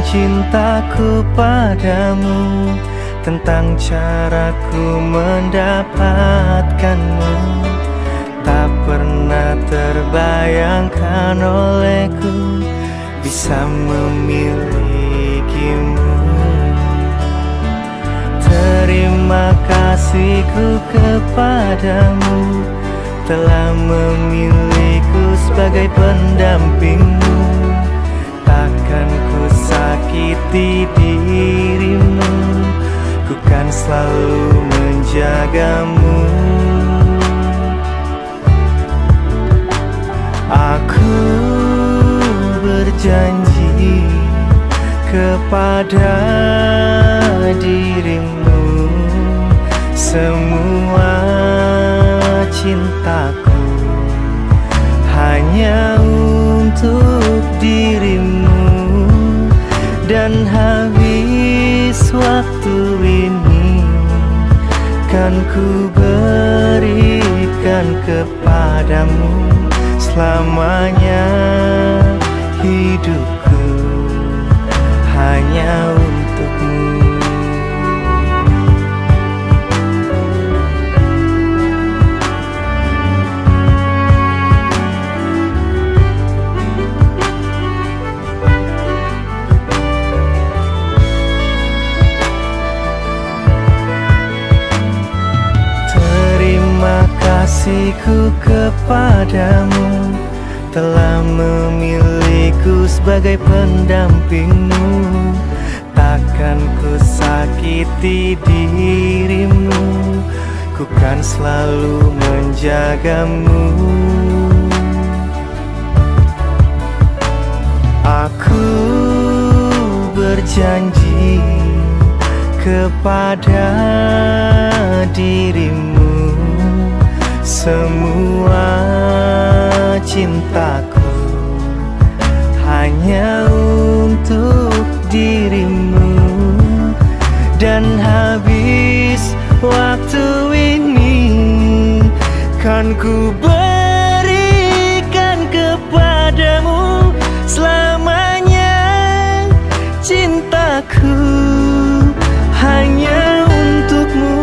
cintaku padamu, tentang caraku mendapatkanmu. Tak pernah terbayangkan olehku bisa memilikimu. Terima kasihku kepadamu, telah memilihku sebagai pendampingmu. Takkan ku sakiti dirimu, ku kan selalu menjagamu. Aku berjanji kepada dirimu, semua cintaku hanya untuk dirimu. Dan habis waktu ini kan ku berikan kepadamu selamanya. Hidupku hanya untukmu. Terima kasihku kepadamu, telah memilihku sebagai pendampingmu. Takkan ku sakiti dirimu, ku kan selalu menjagamu. Aku berjanji kepada dirimu, semua cintaku hanya untuk dirimu. Dan habis waktu ini kan ku berikan kepadamu selamanya. Cintaku hanya untukmu.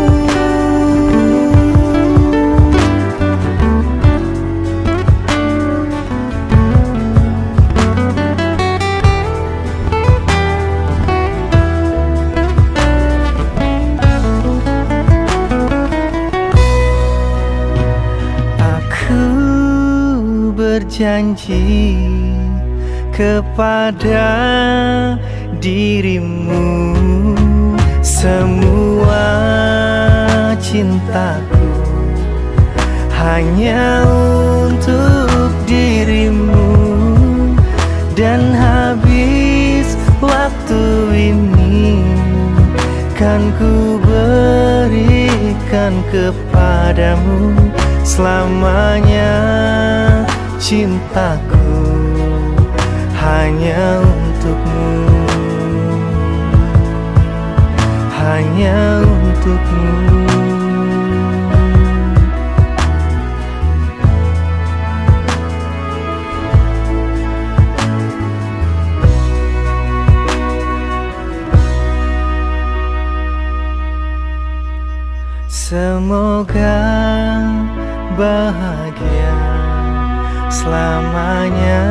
Berjanji kepada dirimu, semua cintaku hanya untuk dirimu. Dan habis waktu ini kan ku berikan kepadamu selamanya. Cintaku hanya untukmu, hanya untukmu. Semoga bahagia selamanya.